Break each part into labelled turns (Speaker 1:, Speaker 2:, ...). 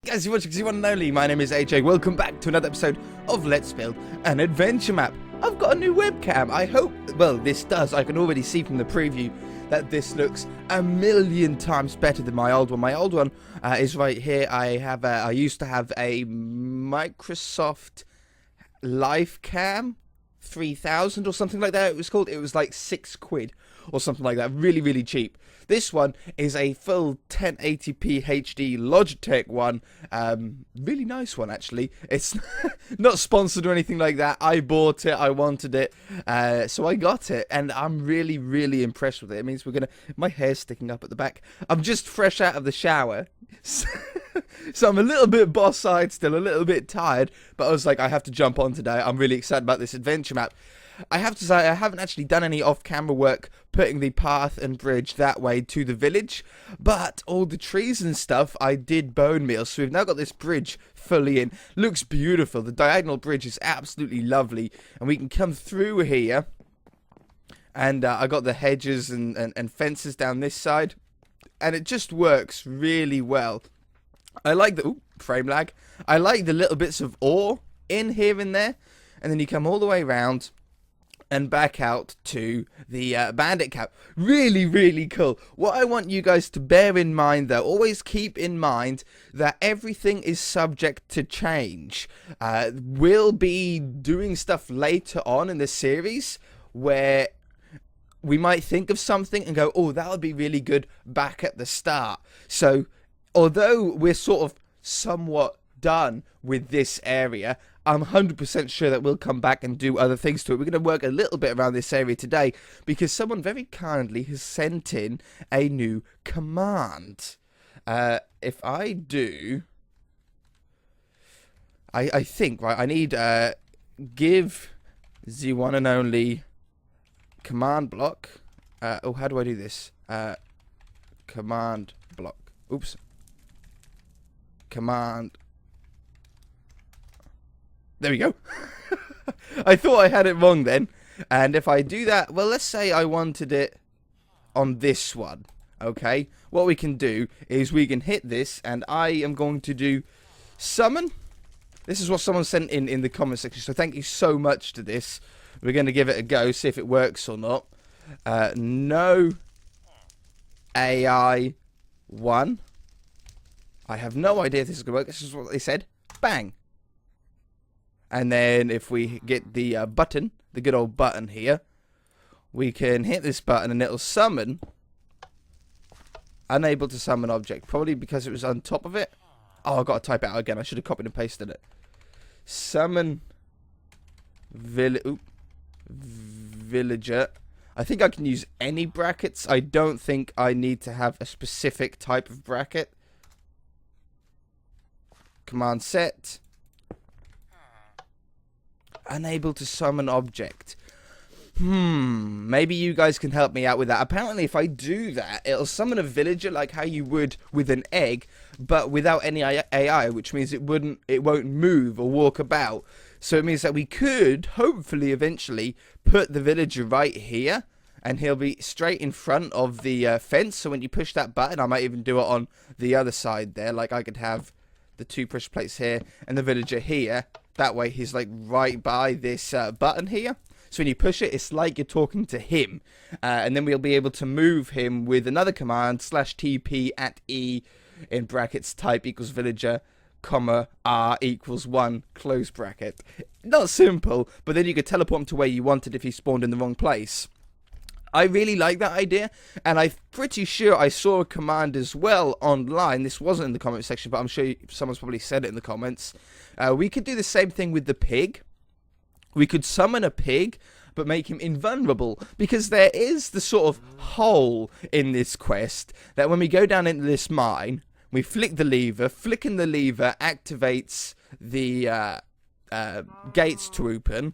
Speaker 1: Guys, you're watching one and only. My name is AJ. Welcome back to another episode of Let's Build an Adventure Map. I've got a new webcam. I hope, well, this does. I can already see from the preview that this looks a million times better than my old one. My old one is right here. I used to have a Microsoft LifeCam 3000 or something like that. It was called. It was like £6 or something like that. Really, really cheap. This one is a full 1080p HD Logitech one. Really nice one, actually. It's not sponsored or anything like that. I bought it. I wanted it. So I got it. And I'm really, really impressed with it. It means we're going to... My hair's sticking up at the back. I'm just fresh out of the shower. So I'm a little bit boss-eyed still, a little bit tired. But I was like, I have to jump on today. I'm really excited about this adventure map. I have to say, I haven't actually done any off-camera work putting the path and bridge that way to the village, but all the trees and stuff I did bone meal, so we've now got this bridge fully in. Looks beautiful. The diagonal bridge is absolutely lovely, and we can come through here, and I got the hedges and fences down this side, and it just works really well. I like the... Ooh, frame lag. I like the little bits of ore in here and there, and then you come all the way around and back out to the bandit camp. Really, really cool. What I want you guys to bear in mind, though, always keep in mind that everything is subject to change. We'll be doing stuff later on in the series where we might think of something and go, oh, that would be really good back at the start. So, although we're sort of somewhat done with this area, I'm 100% sure that we'll come back and do other things to it. We're going to work a little bit around this area today because someone very kindly has sent in a new command. If I do... I think, right, I need give the one and only command block. Oh, how do I do this? Command block. Oops. Command... There we go. I thought I had it wrong then. And if I do that, well, let's say I wanted it on this one. Okay. What we can do is we can hit this, and I am going to do summon. This is what someone sent in the comment section. So thank you so much to this. We're going to give it a go, see if it works or not. No AI 1. I have no idea if this is going to work. This is what they said. Bang. And then if we get the button, the good old button here, we can hit this button and it'll summon. Unable to summon object. Probably because it was on top of it. Oh, I've got to type it out again. I should have copied and pasted it. Summon villager. I think I can use any brackets. I don't think I need to have a specific type of bracket. Command set. Unable to summon object. Maybe you guys can help me out with that. Apparently, if I do that, it'll summon a villager like how you would with an egg, but without any AI, which means it won't move or walk about. So it means that we could, hopefully, eventually, put the villager right here, and he'll be straight in front of the fence. So when you push that button, I might even do it on the other side there. Like I could have the 2 push plates here and the villager here. That way he's like right by this button here. So when you push it, it's like you're talking to him. And then we'll be able to move him with another command, /TP at E in brackets type equals villager, comma R equals 1 close bracket. Not simple, but then you could teleport him to where you wanted if he spawned in the wrong place. I really like that idea, and I'm pretty sure I saw a command as well online. This wasn't in the comment section, but I'm sure someone's probably said it in the comments. We could do the same thing with the pig. We could summon a pig, but make him invulnerable, because there is the sort of hole in this quest that when we go down into this mine, we flick the lever. Flicking the lever activates the gates to open.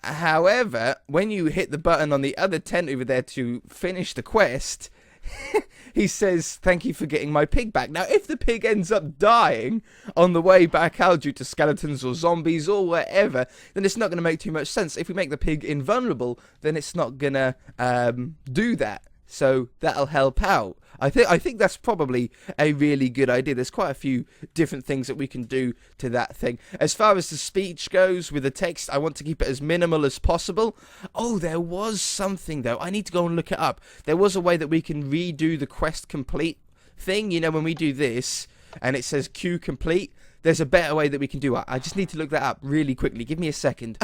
Speaker 1: However, when you hit the button on the other tent over there to finish the quest, he says, thank you for getting my pig back. Now, if the pig ends up dying on the way back out due to skeletons or zombies or whatever, then it's not going to make too much sense. If we make the pig invulnerable, then it's not going to do that. So that'll help out. I think that's probably a really good idea. There's quite a few different things that we can do to that thing. As far as the speech goes with the text, I want to keep it as minimal as possible. Oh, there was something though. I need to go and look it up. There was a way that we can redo the quest complete thing. You know, when we do this and it says queue complete, there's a better way that we can do it. I just need to look that up really quickly. Give me a second.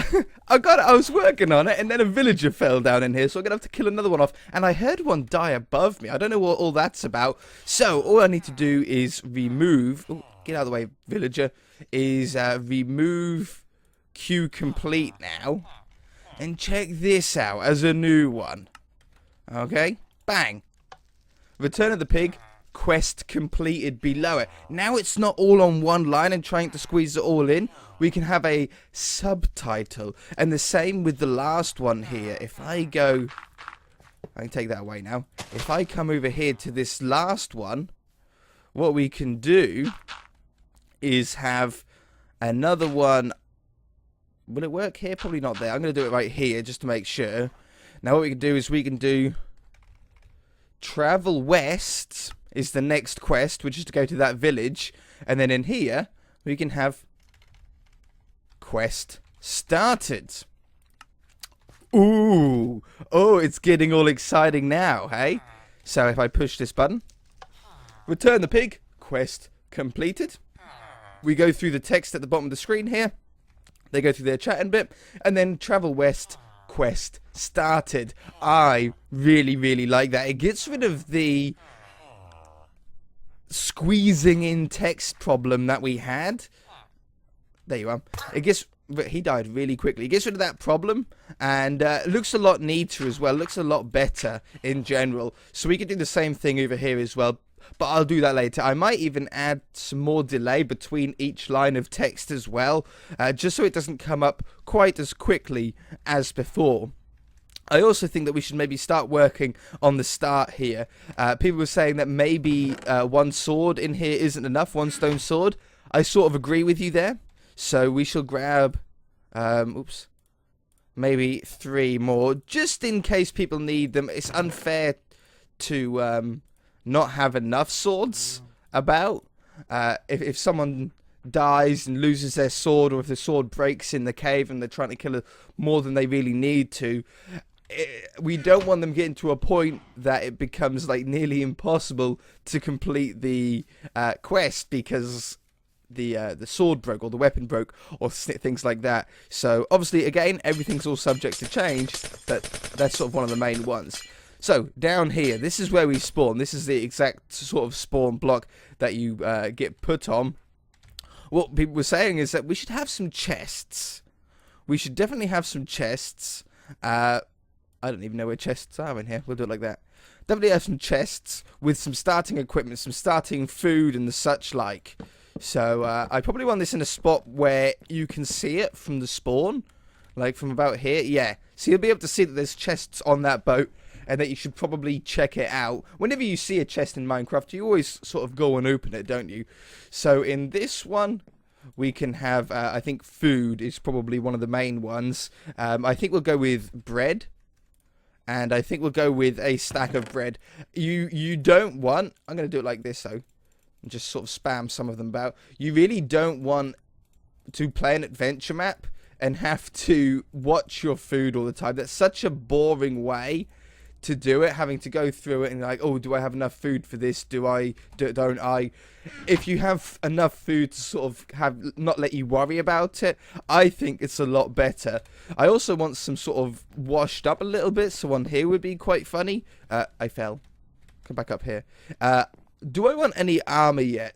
Speaker 1: I got it. I was working on it, and then a villager fell down in here, so I'm going to have to kill another one off. And I heard one die above me. I don't know what all that's about. So all I need to do is remove... Oh, get out of the way, villager. Is remove queue complete now. And check this out as a new one. Okay? Bang. Return of the pig. Quest completed below it. Now it's not all on one line and trying to squeeze it all in. We can have a subtitle. And the same with the last one here. If I go... I can take that away now. If I come over here to this last one, what we can do is have another one. Will it work here? Probably not there. I'm going to do it right here just to make sure. Now what we can do is we can do travel west is the next quest, which is to go to that village. And then in here, we can have quest started. Ooh. Oh, it's getting all exciting now, hey? So if I push this button, return the pig, quest completed. We go through the text at the bottom of the screen here. They go through their chatting bit. And then travel west, quest started. I really, really like that. It gets rid of the squeezing in text problem that we had. There you are. He died really quickly. It gets rid of that problem, and looks a lot neater as well. Looks a lot better in general. So we can do the same thing over here as well, but I'll do that later. I might even add some more delay between each line of text as well, just so it doesn't come up quite as quickly as before. I also think that we should maybe start working on the start here. People were saying that maybe one sword in here isn't enough, one stone sword. I sort of agree with you there. So we shall grab, maybe 3 more, just in case people need them. It's unfair to not have enough swords about. If someone dies and loses their sword, or if the sword breaks in the cave and they're trying to kill it more than they really need to, we don't want them getting to a point that it becomes like nearly impossible to complete the quest because the sword broke or the weapon broke or things like that. So obviously, again, everything's all subject to change, but that's sort of one of the main ones. So down here, this is where we spawn. This is the exact sort of spawn block that you get put on. What people were saying is that we should have some chests. We should definitely have some chests. I don't even know where chests are in here. We'll do it like that. Definitely have some chests with some starting equipment, some starting food and the such like. So I probably want this in a spot where you can see it from the spawn. Like from about here. Yeah. So you'll be able to see that there's chests on that boat. And that you should probably check it out. Whenever you see a chest in Minecraft, you always sort of go and open it, don't you? So in this one, we can have, I think food is probably one of the main ones. I think we'll go with bread. And I think we'll go with a stack of bread. You don't want... I'm going to do it like this, though. And just sort of spam some of them about. You really don't want to play an adventure map and have to watch your food all the time. That's such a boring way to do it, having to go through it and like, oh, do I have enough food for this? Don't I? If you have enough food to sort of have not let you worry about it, I think it's a lot better. I also want some sort of washed up a little bit, so on here would be quite funny. I fell. Come back up here. Do I want any armor yet?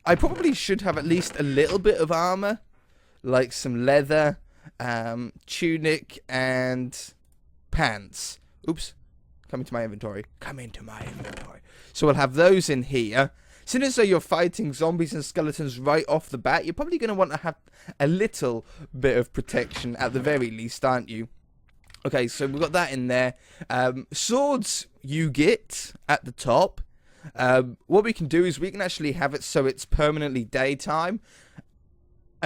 Speaker 1: I probably should have at least a little bit of armor, like some leather, tunic, and pants. Oops. Come into my inventory. Come into my inventory. So we'll have those in here. Seeing as though you're fighting zombies and skeletons right off the bat, you're probably going to want to have a little bit of protection at the very least, aren't you? Okay, so we've got that in there. Swords you get at the top. What we can do is we can actually have it so it's permanently daytime.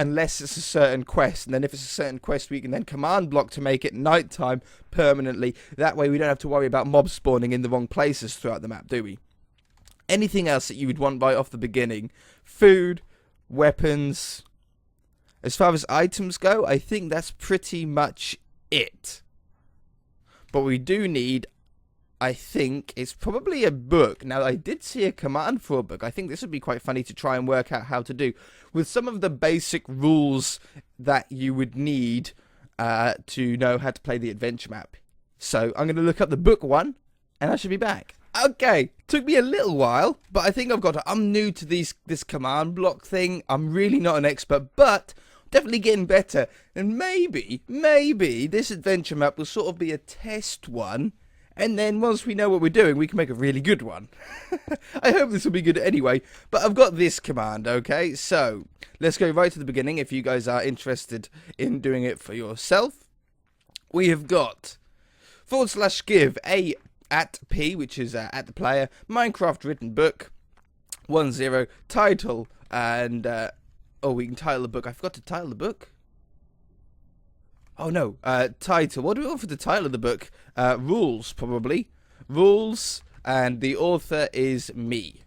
Speaker 1: unless it's a certain quest. And then if it's a certain quest, we can then command block to make it nighttime permanently. That way we don't have to worry about mobs spawning in the wrong places throughout the map, do we? Anything else that you would want right off the beginning? Food, weapons. As far as items go, I think that's pretty much it. But we do need, I think, it's probably a book. Now, I did see a command for a book. I think this would be quite funny to try and work out how to do, with some of the basic rules that you would need to know how to play the adventure map. So, I'm going to look up the book one, and I should be back. Okay, took me a little while, but I think I've got to, I'm new to this command block thing. I'm really not an expert, but definitely getting better. And maybe this adventure map will sort of be a test one. And then once we know what we're doing, we can make a really good one. I hope this will be good anyway. But I've got this command, okay? So, let's go right to the beginning if you guys are interested in doing it for yourself. We have got /give a at p, which is at the player, Minecraft written book, 10, title, and, oh, we can title the book. I forgot to title the book. Oh, no, title. What do we want for the title of the book? Rules, probably. Rules, and the author is me.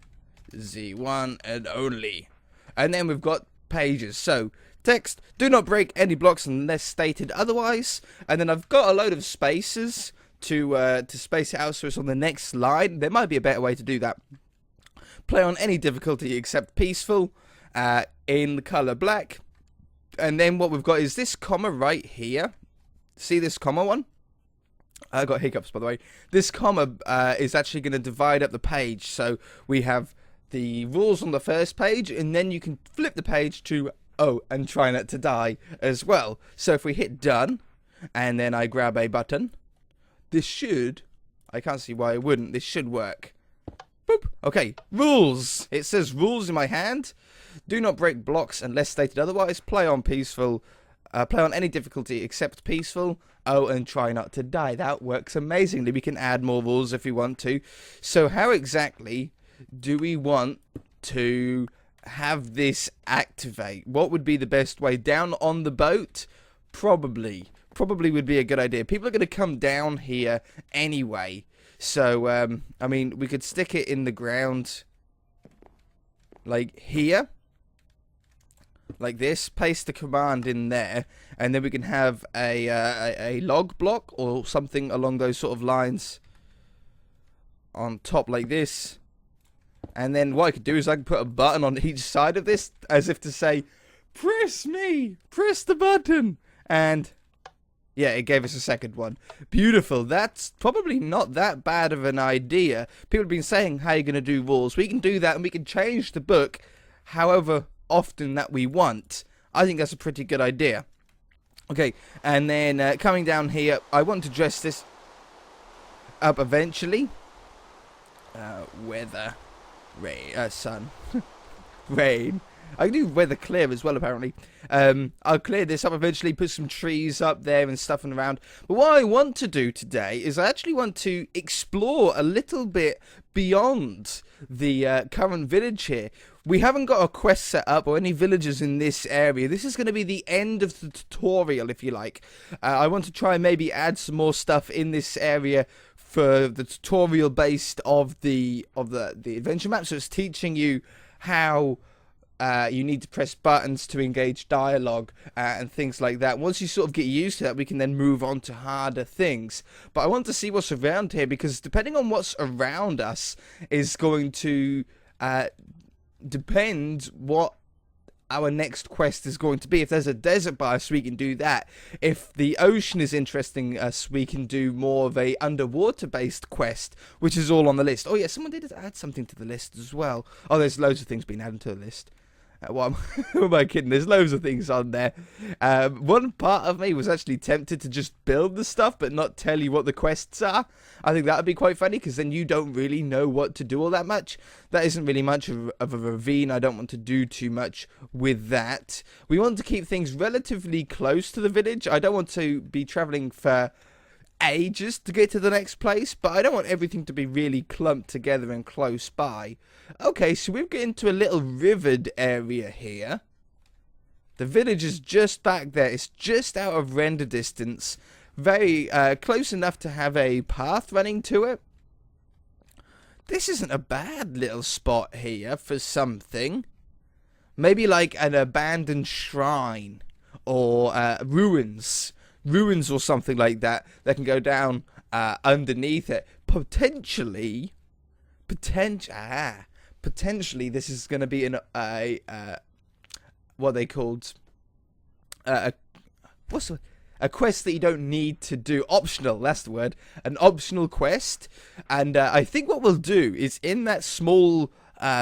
Speaker 1: The one and only. And then we've got pages. So, text, do not break any blocks unless stated otherwise. And then I've got a load of spaces to space it out so it's on the next line. There might be a better way to do that. Play on any difficulty except peaceful, in the color black. And then what we've got is this comma right here. See this comma one? I got hiccups, by the way. This comma is actually going to divide up the page. So we have the rules on the first page, and then you can flip the page to, oh, and try not to die as well. So if we hit done, and then I grab a button, this should, I can't see why it wouldn't, this should work. Boop. Okay, rules. It says rules in my hand. Do not break blocks unless stated otherwise. Play on peaceful. Play on any difficulty except peaceful. Oh, and try not to die. That works amazingly. We can add more rules if we want to. So how exactly do we want to have this activate? What would be the best way? Down on the boat? Probably would be a good idea. People are going to come down here anyway. So, I mean, we could stick it in the ground like here. Like this. Paste the command in there. And then we can have a log block or something along those sort of lines on top like this. And then what I could do is I could put a button on each side of this as if to say, press me! Press the button! And yeah, it gave us a second one. Beautiful. That's probably not that bad of an idea. People have been saying how you're going to do rules. We can do that, and we can change the book however often that we want. I think that's a pretty good idea. Okay, and then coming down here, I want to dress this up eventually. Weather. Rain. Sun. Rain. I can do weather clear as well, apparently. I'll clear this up eventually, put some trees up there and stuff around. But what I want to do today is I actually want to explore a little bit beyond the current village here. We haven't got a quest set up or any villagers in this area. This is going to be the end of the tutorial, if you like. I want to try and maybe add some more stuff in this area for the tutorial based of the adventure map. So it's teaching you how you need to press buttons to engage dialogue and things like that. Once you sort of get used to that, we can then move on to harder things. But I want to see what's around here, because depending on what's around us is going to depend what our next quest is going to be. If there's a desert bias, we can do that. If the ocean is interesting us, we can do more of a underwater based quest, which is all on the list. Oh yeah, someone did add something to the list as well. Oh, there's loads of things being added to the list. Who am I kidding? There's loads of things on there. One part of me was actually tempted to just build the stuff but not tell you what the quests are. I think that would be quite funny, because then you don't really know what to do all that much. That isn't really much of a ravine. I don't want to do too much with that. We want to keep things relatively close to the village. I don't want to be travelling for ages to get to the next place, but I don't want everything to be really clumped together and close by. Okay, so we've got into a little rivered area here. The village is just back there. It's just out of render distance. Very close enough to have a path running to it. This isn't a bad little spot here for something. Maybe like an abandoned shrine or ruins or something like that that can go down underneath it. Potentially this is going to be what they called a quest that you don't need to do. Optional, that's the word. An optional quest. And I think what we'll do is in that small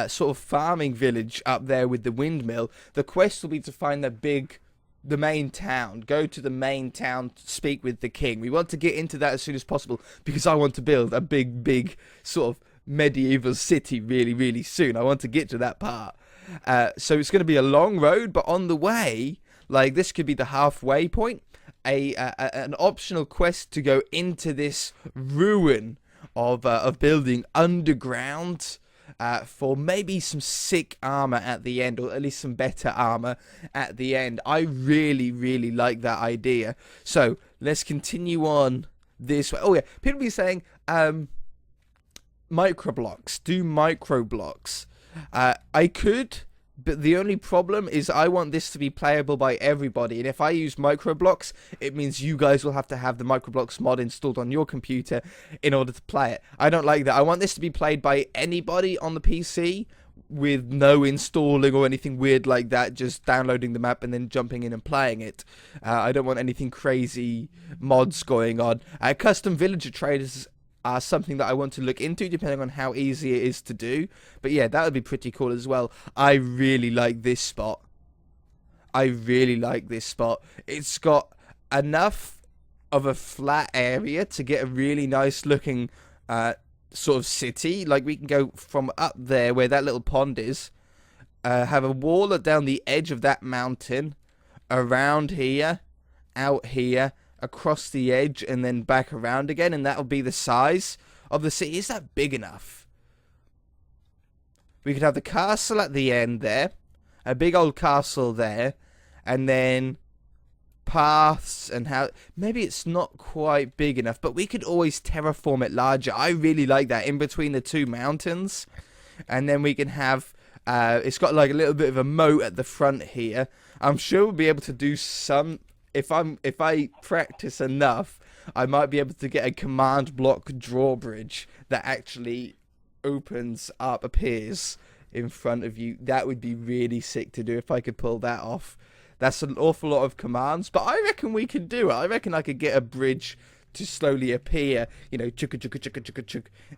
Speaker 1: sort of farming village up there with the windmill, the quest will be to find the main town. Go to the main town to speak with the king. We want to get into that as soon as possible because I want to build a big sort of medieval city really soon. I want to get to that part. So it's going to be a long road, but on the way, like, this could be the halfway point. An optional quest to go into this ruin of building underground for maybe some sick armor at the end, or at least some better armor at the end. I really like that idea. So let's continue on this way. Oh yeah, people be saying microblocks. Do microblocks. I could, but the only problem is I want this to be playable by everybody, and if I use microblocks, it means you guys will have to have the microblocks mod installed on your computer in order to play it. I don't like that. I want this to be played by anybody on the PC with no installing or anything weird like that, just downloading the map and then jumping in and playing it. I don't want anything crazy mods going on. Custom villager traders are something that I want to look into, depending on how easy it is to do. But yeah, that would be pretty cool as well. I really like this spot. It's got enough of a flat area to get a really nice looking sort of city. Like, we can go from up there where that little pond is, have a wall down the edge of that mountain, around here, out here, across the edge, and then back around again, and that'll be the size of the city. Is that big enough? We could have the castle at the end there, a big old castle there, and then paths and how maybe it's not quite big enough, but we could always terraform it larger. I really like that, in between the two mountains. And then we can have it's got like a little bit of a moat at the front here. I'm sure we'll be able to do some. If I practice enough, I might be able to get a command block drawbridge that actually appears in front of you. That would be really sick to do if I could pull that off. That's an awful lot of commands, but I reckon we could do it. I reckon I could get a bridge to slowly appear, you know, chuk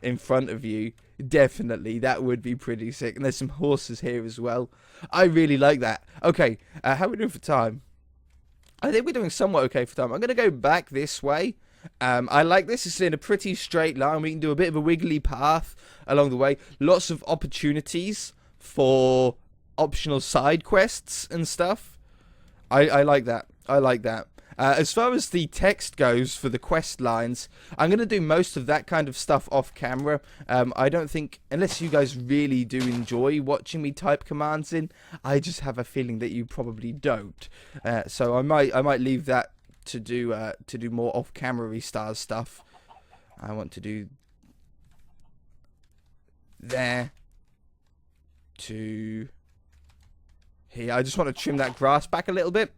Speaker 1: in front of you. Definitely, that would be pretty sick. And there's some horses here as well. I really like that. Okay, how are we doing for time? I think we're doing somewhat okay for time. I'm going to go back this way. I like this. It's in a pretty straight line. We can do a bit of a wiggly path along the way. Lots of opportunities for optional side quests and stuff. I like that. As far as the text goes for the quest lines, I'm going to do most of that kind of stuff off camera. I don't think, unless you guys really do enjoy watching me type commands in, I just have a feeling that you probably don't. So I might leave that to do more off camera style stuff. I want to do there to here. I just want to trim that grass back a little bit.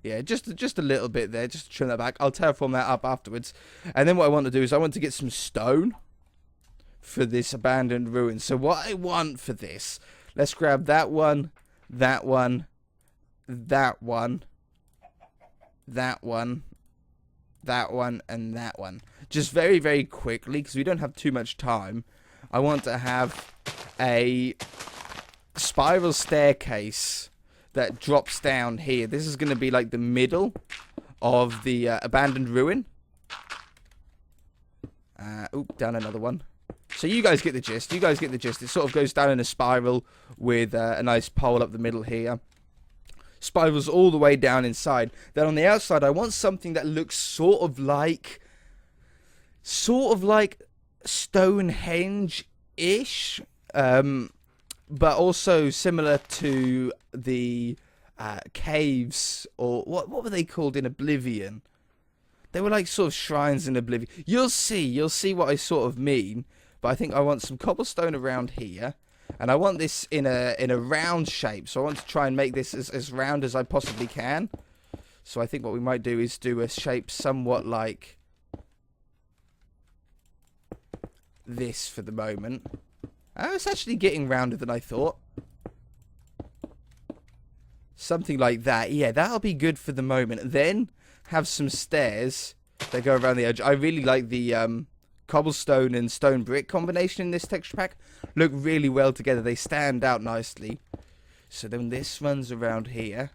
Speaker 1: Yeah, just a little bit there, just to trim that back. I'll terraform that up afterwards. And then what I want to do is I want to get some stone for this abandoned ruin. So what I want for this, let's grab that one, that one, that one, that one, that one, and that one. Just very quickly, because we don't have too much time. I want to have a spiral staircase that drops down here. This is going to be like the middle of the abandoned ruin. Down another one. So you guys get the gist. It sort of goes down in a spiral with a nice pole up the middle here. Spirals all the way down inside. Then on the outside, I want something that looks sort of like Stonehenge-ish. but also similar to the caves, or what were they called in Oblivion? They were like sort of shrines in Oblivion. You'll see what I sort of mean. But I think I want some cobblestone around here, and I want this in a round shape. So I want to try and make this as round as I possibly can. So I think what we might do is do a shape somewhat like this for the moment. Oh, it's actually getting rounder than I thought. Something like that. Yeah, that'll be good for the moment. Then have some stairs that go around the edge. I really like the cobblestone and stone brick combination in this texture pack. Look really well together. They stand out nicely. So then this runs around here.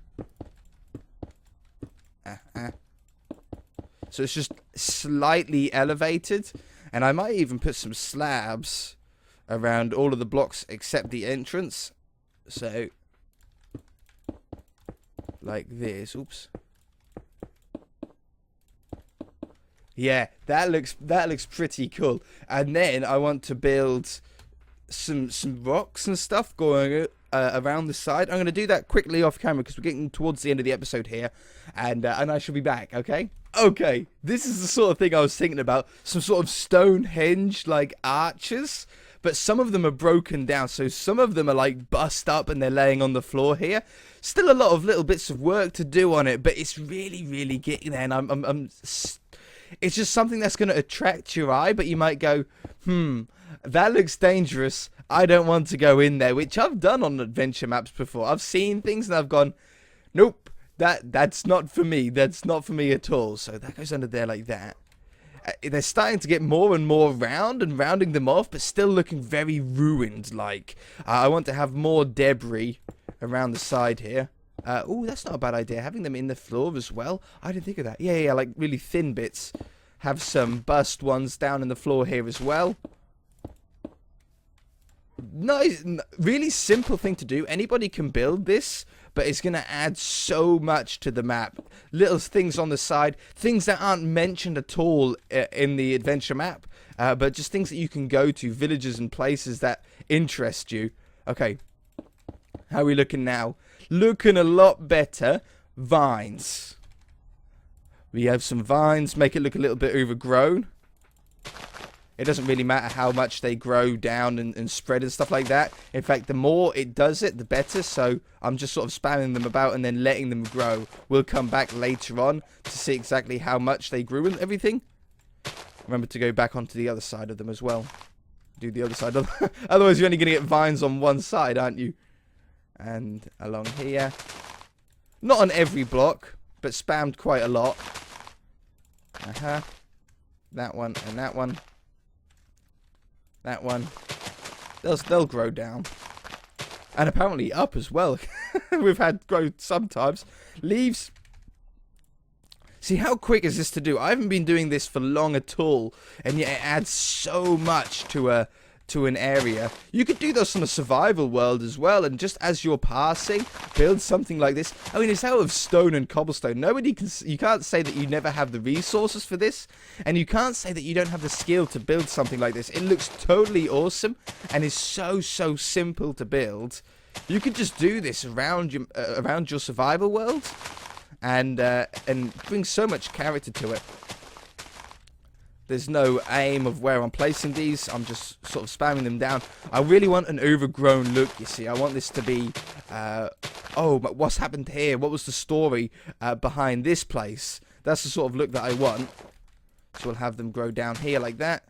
Speaker 1: So it's just slightly elevated. And I might even put some slabs around all of the blocks except the entrance. So like this. Oops. Yeah, that looks pretty cool. And then I want to build some rocks and stuff going around the side. I'm going to do that quickly off camera because we're getting towards the end of the episode here, and I shall be back. Okay. Okay. This is the sort of thing I was thinking about. Some sort of Stonehenge like arches. But some of them are broken down, so some of them are like bust up and they're laying on the floor here. Still a lot of little bits of work to do on it, but it's really, really getting there. And it's just something that's going to attract your eye, but you might go, that looks dangerous. I don't want to go in there, which I've done on adventure maps before. I've seen things and I've gone, nope, that's not for me. That's not for me at all. So that goes under there like that. They're starting to get more and more round and rounding them off, but still looking very ruined like. I want to have more debris around the side here. Oh, that's not a bad idea. Having them in the floor as well. I didn't think of that. Yeah, like really thin bits. Have some bust ones down in the floor here as well. Nice, really simple thing to do. Anybody can build this, but it's going to add so much to the map. Little things on the side, things that aren't mentioned at all in the adventure map, but just things that you can go to, villages and places that interest you. Okay, how are we looking now? Looking a lot better. Vines. We have some vines, make it look a little bit overgrown. It doesn't really matter how much they grow down and spread and stuff like that. In fact, the more it does it, the better. So I'm just sort of spamming them about and then letting them grow. We'll come back later on to see exactly how much they grew and everything. Remember to go back onto the other side of them as well. Do the other side. Otherwise, you're only going to get vines on one side, aren't you? And along here. Not on every block, but spammed quite a lot. That one and that one. That one. They'll grow down. And apparently up as well. We've had growth sometimes. Leaves. See, how quick is this to do? I haven't been doing this for long at all. And yet it adds so much to an area. You could do this on a survival world as well. And just as you're passing, build something like this. I mean, it's out of stone and cobblestone. You can't say that you never have the resources for this. And you can't say that you don't have the skill to build something like this. It looks totally awesome. And is so simple to build. You could just do this around your survival world. And bring so much character to it. There's no aim of where I'm placing these. I'm just sort of spamming them down. I really want an overgrown look, you see. I want this to be... oh, but what's happened here? What was the story behind this place? That's the sort of look that I want. So we'll have them grow down here like that.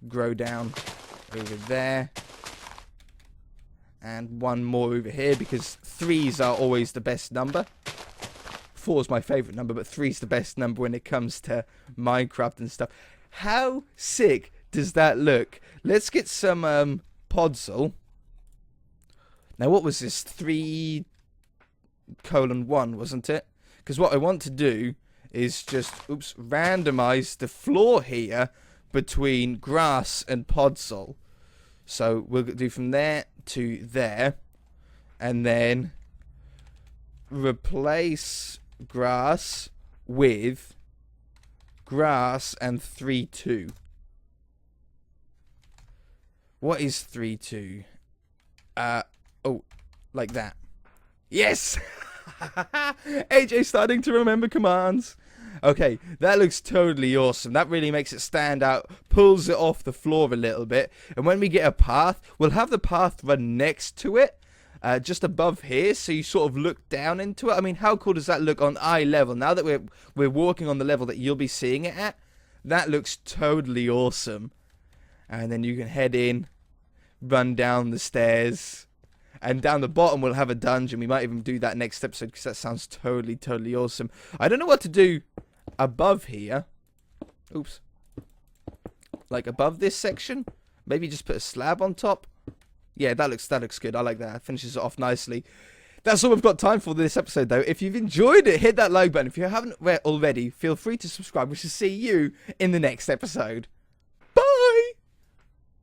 Speaker 1: Grow down over there. And one more over here because 3s are always the best number. 4 is my favourite number, but 3 is the best number when it comes to Minecraft and stuff. How sick does that look? Let's get some podzol. Now, what was this? 3:1, wasn't it? Because what I want to do is just, randomize the floor here between grass and podzol. So we'll do from there to there. And then replace grass with grass and 3:2. What is 3:2? Oh, like that. Yes! AJ starting to remember commands. Okay, that looks totally awesome. That really makes it stand out, pulls it off the floor a little bit. And when we get a path, we'll have the path run next to it, just above here, so you sort of look down into it. I mean, how cool does that look on eye level? Now that we're walking on the level that you'll be seeing it at, that looks totally awesome. And then you can head in, run down the stairs, and down the bottom we'll have a dungeon. We might even do that next episode because that sounds totally awesome. I don't know what to do above here. Oops. Like above this section? Maybe just put a slab on top? Yeah, that looks good. I like that. That finishes it off nicely. That's all we've got time for this episode, though. If you've enjoyed it, hit that like button. If you haven't already, feel free to subscribe. We shall see you in the next episode.